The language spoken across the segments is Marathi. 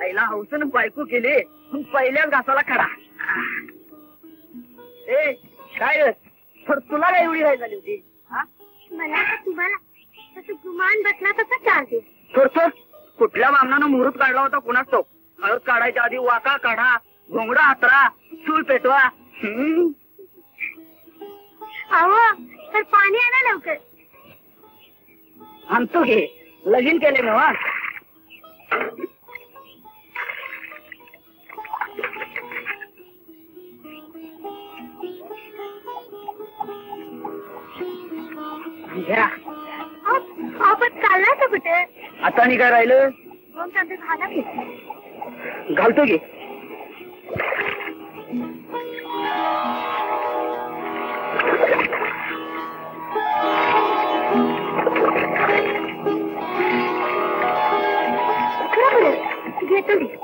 आईला हौसन बायको केली पहिल्याच घासाला खडा. ए काय तर तुला काय एवढी राय झाली होती? मला तुम्हाला तसं गुमान बसला तसा चालते. थोर कुठल्या बामणानं मुहूर्त काढला होता कुणाच तो? हळद काढायच्या आधी वाका काढा, घोंगडा हातरा, चूल पेटवा. अहो तर पाणी आणा लवकर. आणतो घे, लगीन केले ना. घ्या. आपण चालला तर कुठे? आता आणि काय राहिलं? घाला की. घालतो घे. घेतो घे.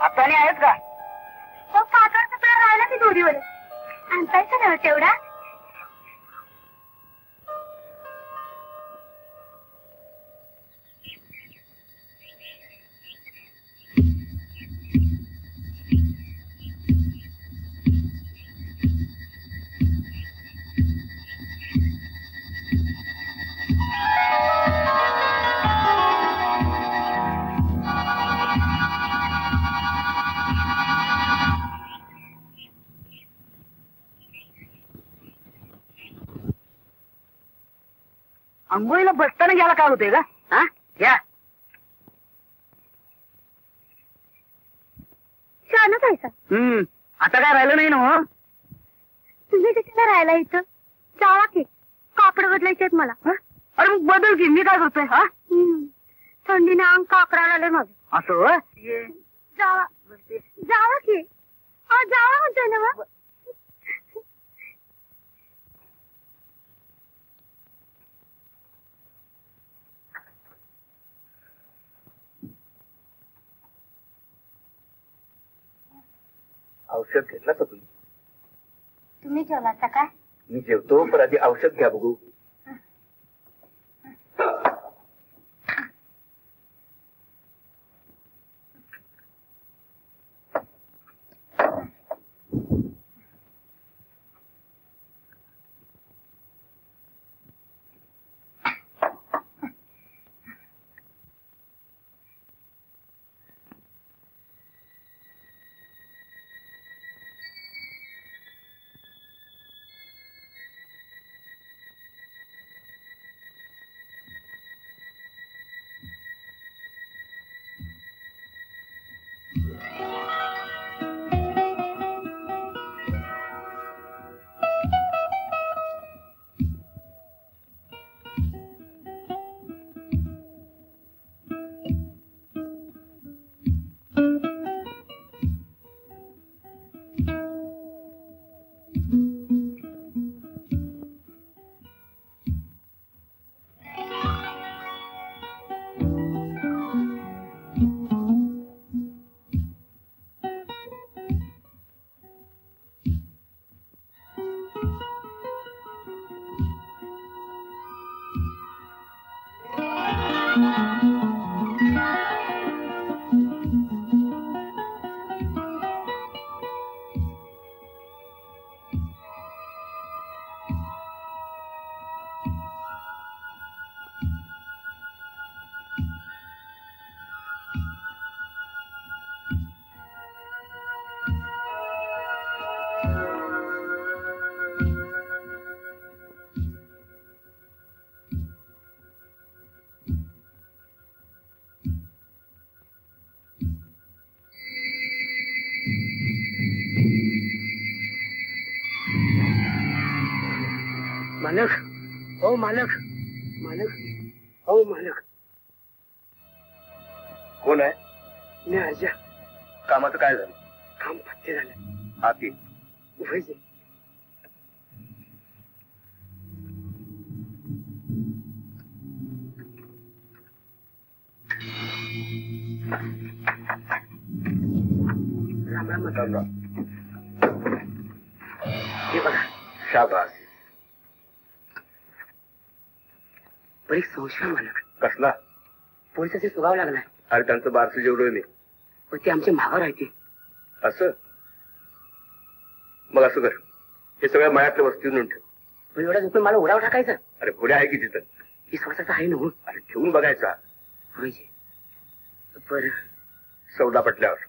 आता आहेत का? तो काकाचा पेर राहिला की दोरीवर आणतायचा ना तेवढा. अंघोळीला बसताना घ्यायला काय होते का? हा घ्या. छानच आहे सर. आता काय राहिलं नाही ना. तुम्ही कशाला राहायला इथं? जावा की, कापड बदलायचे आहेत मला. अरे मग बदल की, मी काय करतोय? हा थंडीने अंग कापडाला आलंय माझं. असं जावा जावा की. जावा म्हणतोय ना मग. औषध घेतला का तुम्ही? तुम्ही जेवलात काय? मी जेवतो, पण आधी औषध घ्या बघू. मालक, हो मालक, मालक, हो मालक. कोण आहे? मी अर्जा. कामाचं काय झालं? काम पत्ते झालं. आती व्हायचे. राम राम राम राम. हे बघा. शाबास. बरीच संशय मालक. कसला? पोलिसाचे सुगाव लागलाय. अरे त्यांचं बारसं जेवढं नाही. पण ते आमचे मागावर आहे ते. असं मग असं कर, हे सगळ्या मळ्यातल्या वस्तू नेऊन ठेव. पण एवढ्या झोपून मला उडाव टाकायचं. अरे घोड्या आहे की तिथं? विश्वासाचं आहे ना हो. अरे ठेवून बघायचा. व्हायचे. बर सौदा पटल्यावर.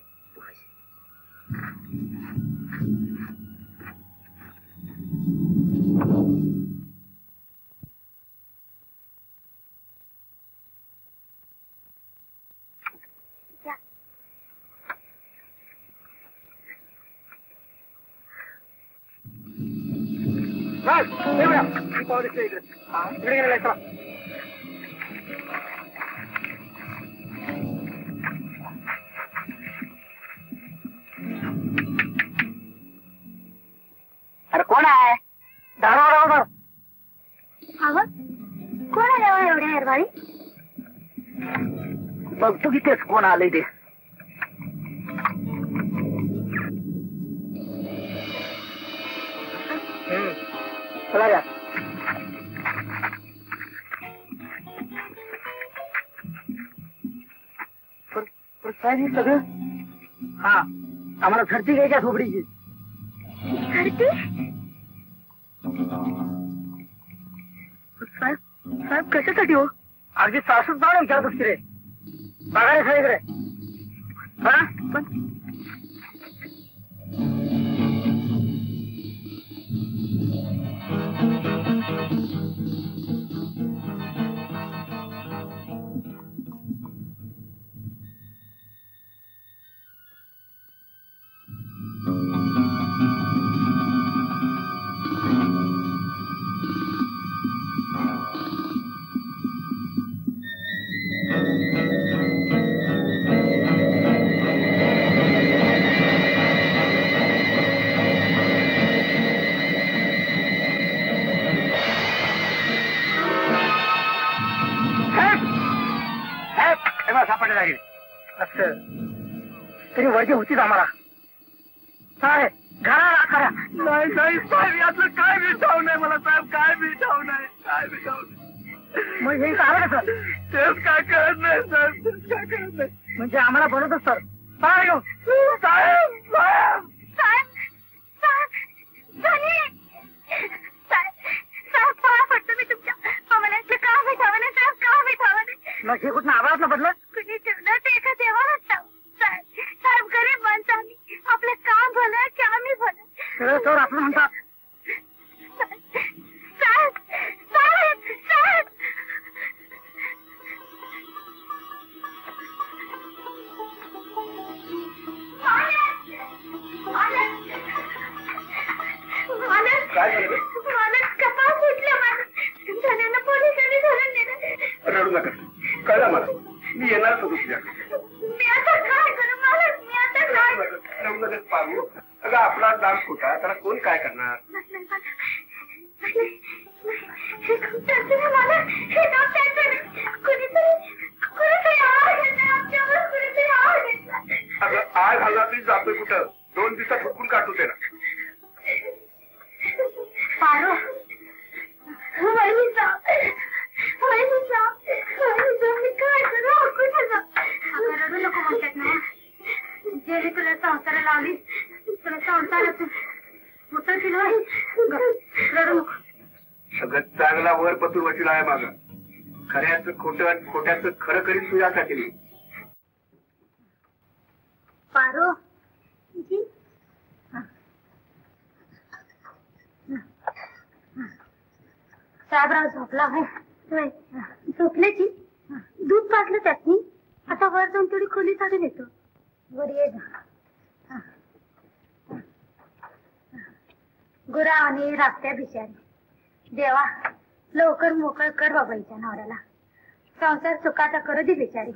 अरे कोण आहे? दारावर अगं कोण आल्यावर एवढ्या हेरवाळी? बघतो की तेच कोण आलंय ते. चला या. सगळं हा आम्हाला झडती घ्यायच्या झोपडीची. धरती? साहेब साहेब कशासाठी हो? अगदी सासूच जाऊन विचारतोस की रे. बघा रे सगळीकडे. हा पण सापडले लागेल. असं तरी वर्दी होतीच आम्हाला. साहेब घरा खरा. नाही नाही साहेब, यातलं काय विचारू नाही मला साहेब. काय विचारू नाही, काय विचारू नाही. मग हे काय कसं? तेच काय कळत नाही साहेब, तेच काय कळत नाही. म्हणजे आम्हाला बनवतच सर. साहेब साहेब साहेब साहेब साहेब झाली. साहेब साहेब पाया पडतो मी तुमच्या. आम्हाला इथलं का भेटावं नाही साहेब, का भेटावं नाही. मग हे कुठं आवाज बदलत? कुणी ठेवलं ते एका देवालाच ठाऊक. साहेब साहेब गरीब माणसं आम्ही. आपलं काम भलं की आम्ही भलं. सर आपलं म्हणतात. साहेब साहेब साहेब काय झालं? मला कपाळ फुटलं. माझं धन्यानं पोलिसांनी धरून नेलं. रडू नका, कळलं मला. मी येणारच होतो तुझ्या. मी आता काय करू मालक? मी आता काय करू? रडू नका पारू. अगं आपला दाम खोटा, त्याला कोण काय करणार? हे खूप चालतं ना मला. हे नाव चालतं. कुणीतरी आवाज घेतला आमच्यावर. कुणीतरी आवाज घेतला. अगं आळ घालला तरी जातोय कुठं? 2 दिवसात हुकून काढतो ते ना. पारो वहिनीचा मी काय करू? कुठं जा? अगं रडू नको म्हणतात ना. जे तुला संसारा लावली तुला संसारातून उतरतील. रडू नको. अगं चांगला वर पतूर वशील आहे माझा. खऱ्याचं खोटं, खोट्याचं खरं करीत तुझ्यासाठी मी. पारो साहेबराव झोपला आहे. झोपले की दूध पाजलं त्यातनी. आता वर जाऊन थोडी खोली काढून येतो. वर ये जा. गुरा आणि राखत्या बिचारी देवा लवकर मोकळ कर बाबाईच्या नवऱ्याला. संसार सुखाचा करू दे बिचारी.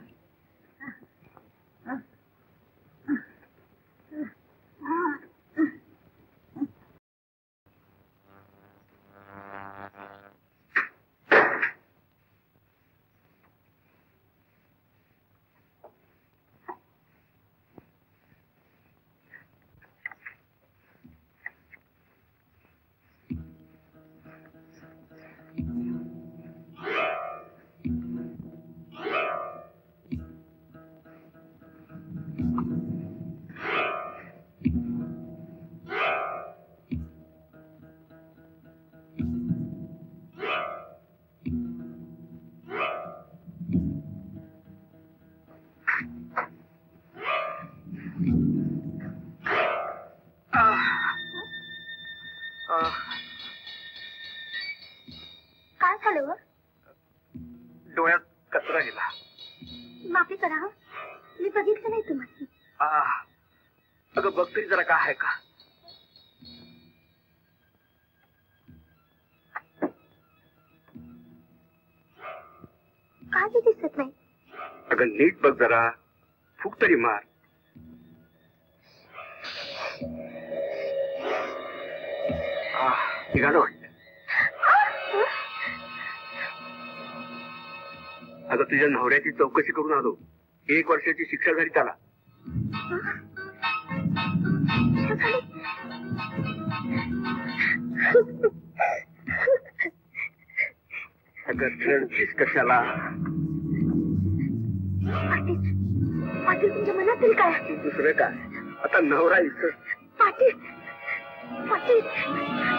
काय झालं व? डोळ्यात कचरा गेला. माफी करा हं. मी बघितलं नाही तुम्हाला. अगं बघ तरी जरा काय आहे का. काय ते दिसत नाही. अगं नीट बघ जरा. फूक तरी मार. निघालं वाटत. अगं तुझ्या नवऱ्याची चौकशी करून आलो. 1 वर्षाची शिक्षा झाली त्याला. अगं रडतीस कशाला. पाटील तुमच्या मनातील काय. दुसरं काय आता नवरा इथं. पाटील पाटील